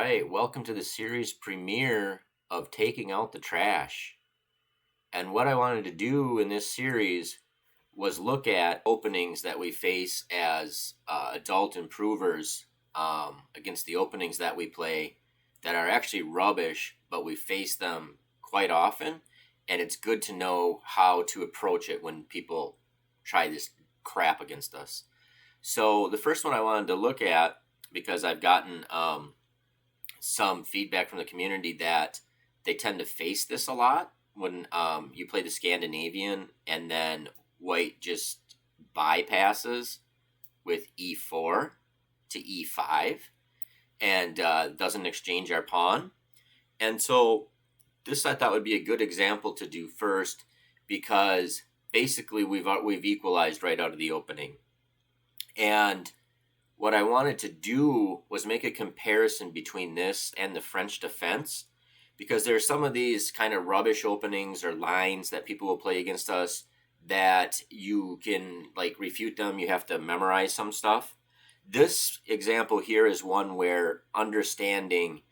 right, welcome to the series premiere of Taking Out the Trash. And what I wanted to do in this series was look at openings that we face as adult improvers against the openings that we play that are actually rubbish, but we face them quite often. And it's good to know how to approach it when people try this crap against us. So the first one I wanted to look at, because I've gotten some feedback from the community that they tend to face this a lot when you play the Scandinavian and then white just bypasses with e4 to e5 and doesn't exchange our pawn. And so this I thought would be a good example to do first, because basically we've equalized right out of the opening. And what I wanted to do was make a comparison between this and the French defense, because there are some of these kind of rubbish openings or lines that people will play against us that you can refute them. You have to memorize some stuff. This example here is one where understanding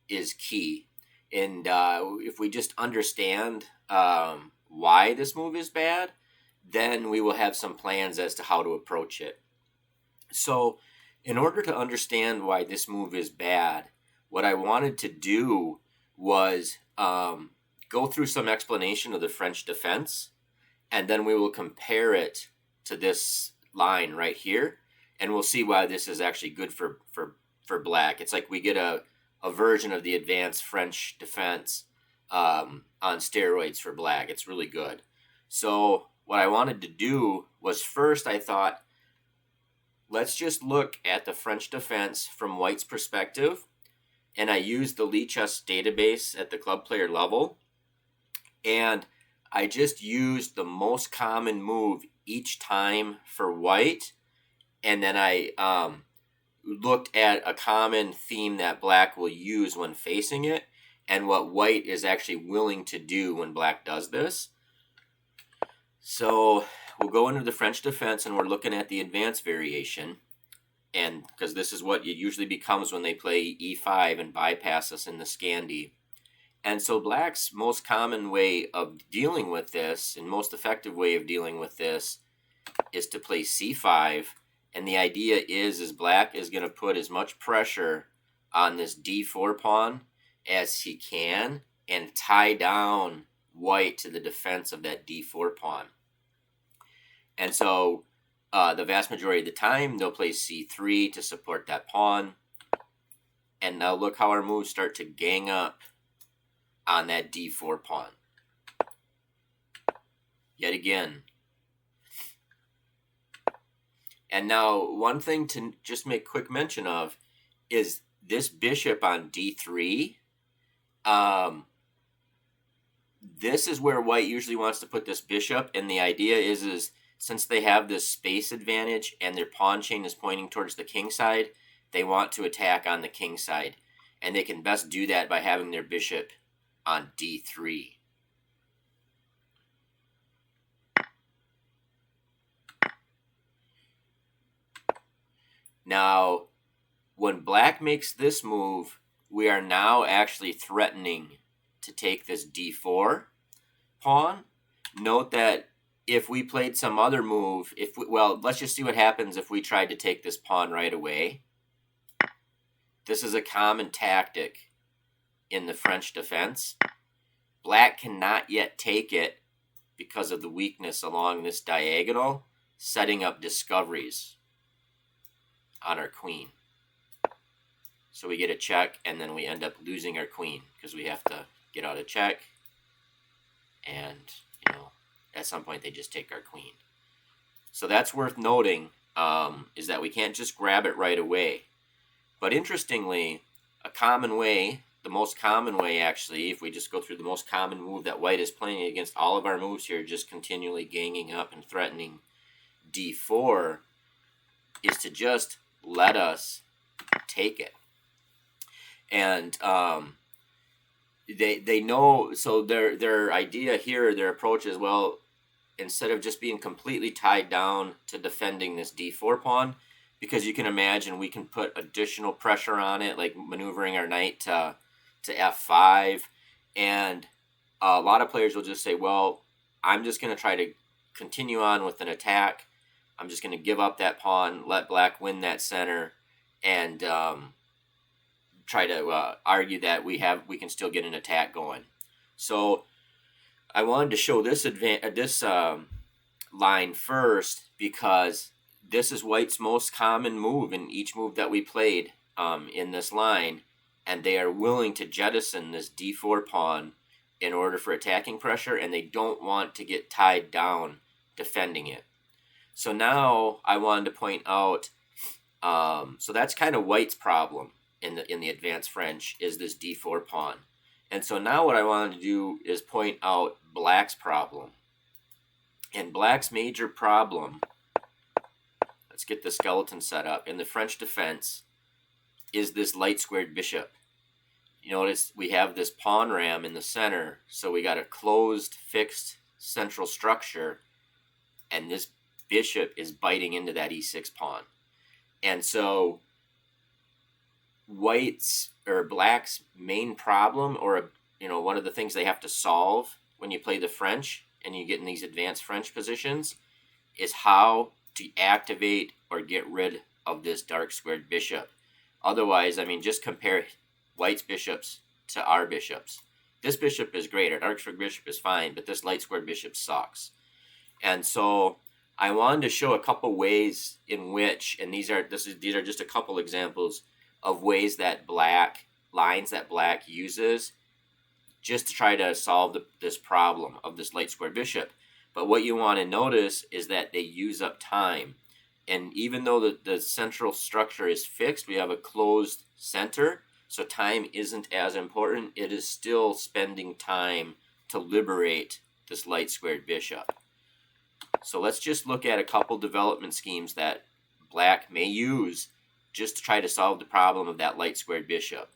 is key. And if we just understand why this move is bad, then we will have some plans as to how to approach it. So in order to understand why this move is bad, what I wanted to do was go through some explanation of the French defense, and then we will compare it to this line right here, and we'll see why this is actually good for black. It's like we get a version of the advanced French defense on steroids for black. It's really good. So what I wanted to do was, first I thought, let's just look at the French defense from white's perspective. And I used the Lichess database at the club player level. And I just used the most common move each time for white. And then I looked at a common theme that black will use when facing it, and what white is actually willing to do when black does this. So we'll go into the French defense, and we're looking at the advanced variation, and because this is what it usually becomes when they play e5 and bypass us in the Scandi. And so black's most common way of dealing with this, and most effective way of dealing with this, is to play c5. And the idea is black is going to put as much pressure on this d4 pawn as he can and tie down white to the defense of that d4 pawn. And so the vast majority of the time, they'll play c3 to support that pawn. And now look how our moves start to gang up on that d4 pawn. Yet again. And now one thing to just make quick mention of is this bishop on d3. This is where white usually wants to put this bishop, and the idea is since they have this space advantage and their pawn chain is pointing towards the king side, they want to attack on the king side. And they can best do that by having their bishop on d3. Now, when black makes this move, we are now actually threatening to take this d4 pawn. Note that if we played some other move, let's just see what happens if we tried to take this pawn right away. This is a common tactic in the French defense. Black cannot yet take it because of the weakness along this diagonal, setting up discoveries on our queen. So we get a check, and then we end up losing our queen because we have to get out of check, and at some point they just take our queen. So that's worth noting, is that we can't just grab it right away. But interestingly, a common way, the most common way actually, if we just go through the most common move that white is playing against all of our moves here, just continually ganging up and threatening d4, is to just let us take it. And they know, so their idea here, their approach is, well, instead of just being completely tied down to defending this d4 pawn, because you can imagine we can put additional pressure on it, like maneuvering our knight to f5. And a lot of players will just say, well, I'm just going to try to continue on with an attack. I'm just going to give up that pawn, let black win that center, and try to argue that we can still get an attack going. So I wanted to show this line first because this is white's most common move in each move that we played in this line, and they are willing to jettison this d4 pawn in order for attacking pressure, and they don't want to get tied down defending it. So now I wanted to point out, so that's kind of white's problem in the advanced French, is this d4 pawn. And so now what I wanted to do is point out black's problem. And black's major problem, let's get the skeleton set up, in the French defense is this light squared bishop. You notice we have this pawn ram in the center, so we got a closed, fixed central structure, and this bishop is biting into that e6 pawn. And so black's main problem, or one of the things they have to solve when you play the French and you get in these advanced French positions, is how to activate or get rid of this dark squared bishop. Otherwise, just compare white's bishops to our bishops. This bishop is great, our dark squared bishop is fine, but this light squared bishop sucks. And so I wanted to show a couple ways in which, and these are just a couple examples of ways that black uses just to try to solve this problem of this light squared bishop. But what you want to notice is that they use up time. And even though the central structure is fixed, we have a closed center, so time isn't as important. It is still spending time to liberate this light squared bishop. So let's just look at a couple development schemes that black may use just to try to solve the problem of that light squared bishop.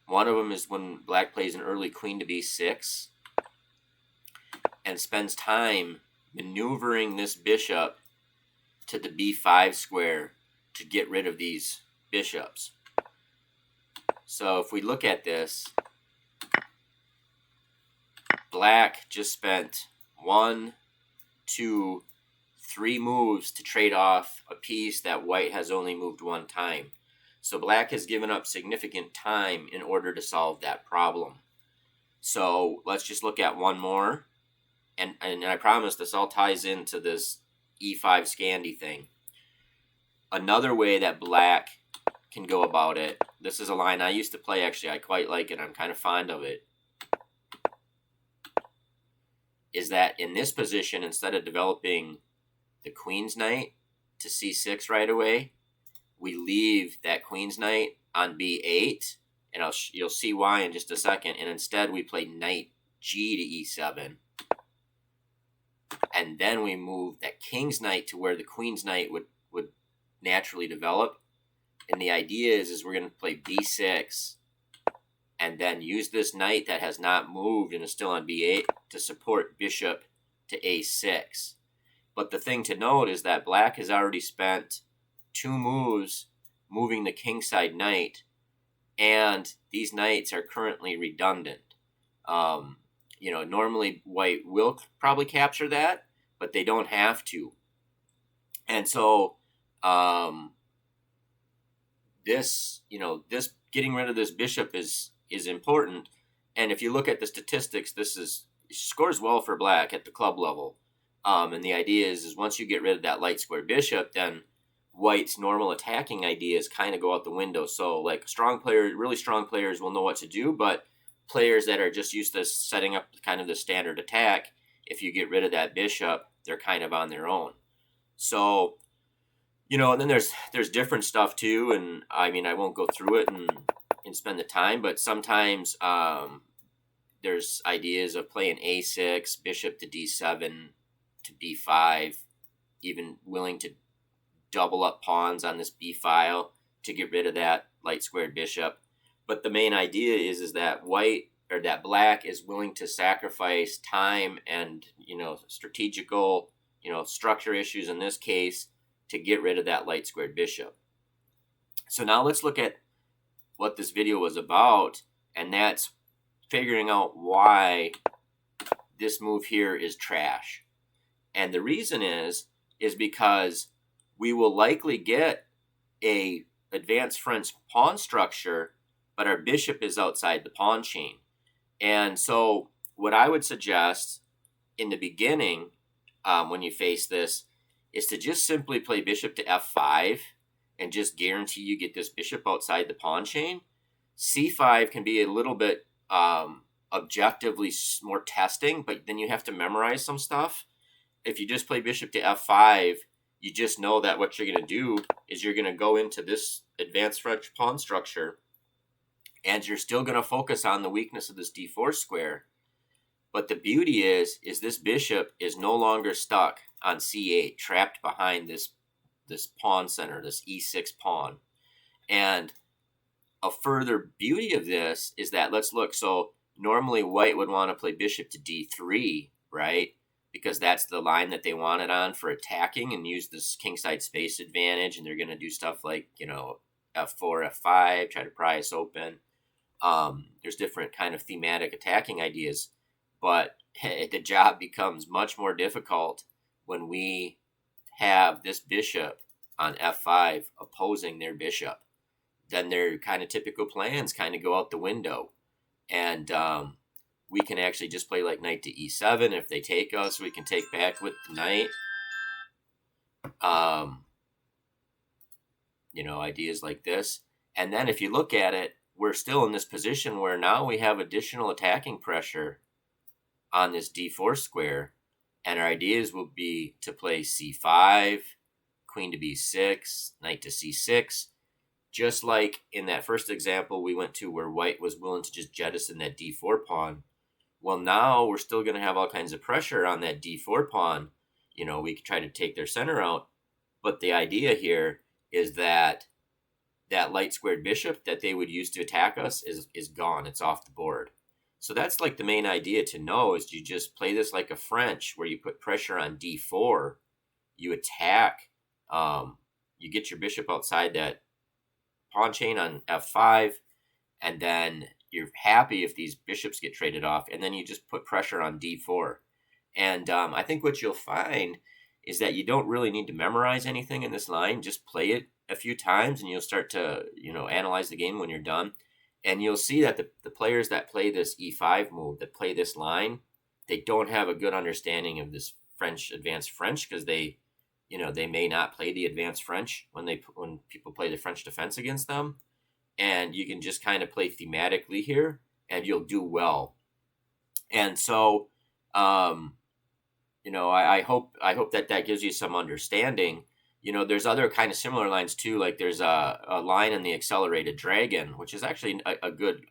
One of them is when black plays an early queen to b6 and spends time maneuvering this bishop to the b5 square to get rid of these bishops. So if we look at this, black just spent 1, 2, 3 moves to trade off a piece that white has only moved one time. So black has given up significant time in order to solve that problem. So let's just look at one more. And I promise this all ties into this e5 Scandi thing. Another way that black can go about it, this is a line I used to play actually, I quite like it, I'm kind of fond of it, is that in this position, instead of developing the queen's knight to c6 right away, we leave that queen's knight on b8, and you'll see why in just a second, and instead we play knight g to e7, and then we move that king's knight to where the queen's knight would naturally develop. And the idea is we're going to play b6 and then use this knight that has not moved and is still on b8 to support bishop to a6. But the thing to note is that black has already spent 2 moves moving the kingside knight, and these knights are currently redundant. Normally white will probably capture that, but they don't have to. And so this getting rid of this bishop is important. And if you look at the statistics, it scores well for black at the club level. And the idea is once you get rid of that light square bishop, then white's normal attacking ideas kind of go out the window. So like really strong players will know what to do, but players that are just used to setting up kind of the standard attack, if you get rid of that bishop, they're kind of on their own. So, and then there's different stuff too, and I won't go through it and spend the time, but sometimes there's ideas of playing a6, bishop to d7 to b5, even willing to double up pawns on this b file to get rid of that light squared bishop. But the main idea is that that black is willing to sacrifice time and strategical structure issues in this case to get rid of that light squared bishop. So now let's look at what this video was about, and that's figuring out why this move here is trash. And the reason is because we will likely get a advanced French pawn structure, but our bishop is outside the pawn chain. And so what I would suggest in the beginning, when you face this, is to just simply play bishop to f5 and just guarantee you get this bishop outside the pawn chain. c5 can be a little bit objectively more testing, but then you have to memorize some stuff. If you just play bishop to f5, you just know that what you're going to do is you're going to go into this advanced French pawn structure, and you're still going to focus on the weakness of this d4 square. But the beauty is this bishop is no longer stuck on c8, trapped behind this pawn center, this e6 pawn. And a further beauty of this is that, let's look. So normally white would want to play bishop to d3, right? Because that's the line that they want it on for attacking and use this kingside space advantage. And they're going to do stuff like, f4, f5, try to pry us open. There's different kind of thematic attacking ideas. But the job becomes much more difficult when we have this bishop on f5 opposing their bishop. Then their kind of typical plans kind of go out the window. And we can actually just play like knight to e7. If they take us, we can take back with the knight. Ideas like this. And then if you look at it, we're still in this position where now we have additional attacking pressure on this d4 square, and our ideas will be to play c5, queen to b6, knight to c6, just like in that first example we went to where white was willing to just jettison that d4 pawn. Well, now we're still going to have all kinds of pressure on that d4 pawn. We could try to take their center out, but the idea here is that light squared bishop that they would use to attack us is gone. It's off the board. So that's like the main idea to know, is you just play this like a French, where you put pressure on d4, you attack, you get your bishop outside that pawn chain on f5, and then you're happy if these bishops get traded off, and then you just put pressure on d4. And I think what you'll find is that you don't really need to memorize anything in this line. Just play it a few times, and you'll start to analyze the game when you're done. And you'll see that the players that play this e5 move, that play this line, they don't have a good understanding of this advanced French, because they may not play the advanced French when people play the French defense against them. And you can just kind of play thematically here, and you'll do well. And so, I hope that gives you some understanding. There's other kind of similar lines too. Like there's a line in the accelerated dragon, which is actually a good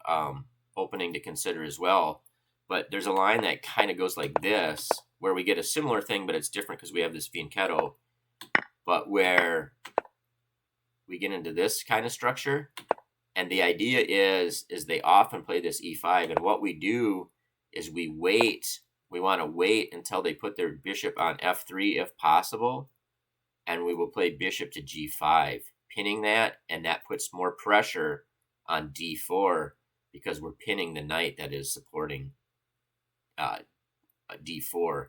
opening to consider as well. But there's a line that kind of goes like this, where we get a similar thing, but it's different because we have this fianchetto. But where we get into this kind of structure, and the idea is they often play this e5, and what we do is we wait. We want to wait until they put their bishop on f3 if possible. And we will play bishop to g5, pinning that, and that puts more pressure on d4 because we're pinning the knight that is supporting d4.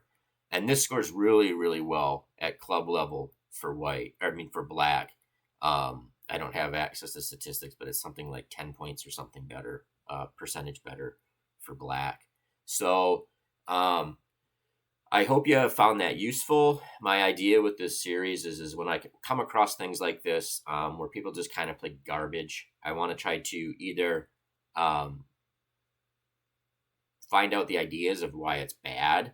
And this scores really, really well at club level for black. I don't have access to statistics, but it's something like 10 points or something better, percentage better for black. So I hope you have found that useful. My idea with this series is when I come across things like this, where people just kind of play garbage, I want to try to either find out the ideas of why it's bad,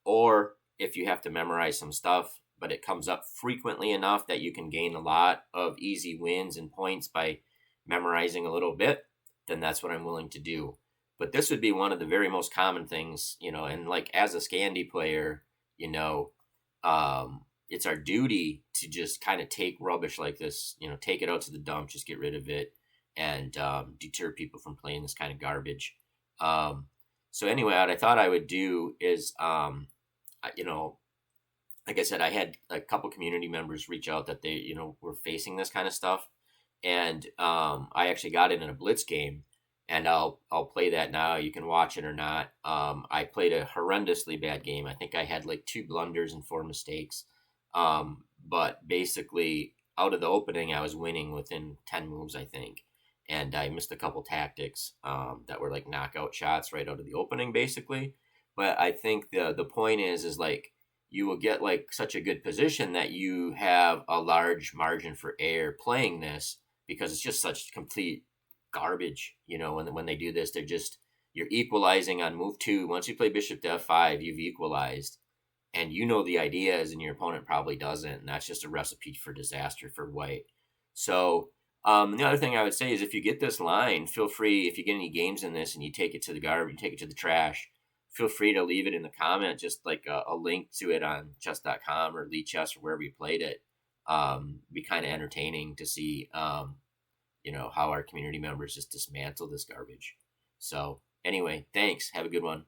or if you have to memorize some stuff, but it comes up frequently enough that you can gain a lot of easy wins and points by memorizing a little bit, then that's what I'm willing to do. But this would be one of the very most common things, and like as a Scandi player, it's our duty to just kind of take rubbish like this, take it out to the dump, just get rid of it, and deter people from playing this kind of garbage. So anyway, what I thought I would do is, like I said, I had a couple community members reach out that they, were facing this kind of stuff. And I actually got it in a blitz game, and I'll play that now. You can watch it or not. I played a horrendously bad game. I think I had like 2 blunders and 4 mistakes. But basically, out of the opening, I was winning within 10 moves, I think. And I missed a couple tactics that were like knockout shots right out of the opening, basically. But I think the point is like you will get like such a good position that you have a large margin for error playing this, because it's just such complete garbage. When they do this, you're equalizing on move 2. Once you play bishop to f5, you've equalized, and the idea is, and your opponent probably doesn't, and that's just a recipe for disaster for white. So the other thing I would say is, if you get this line, feel free, if you get any games in this and you take it to the garbage, you take it to the trash, feel free to leave it in the comment, just like a link to it on chess.com or Lee Chess or wherever you played it. Be kind of entertaining to see, how our community members just dismantle this garbage. So anyway, thanks. Have a good one.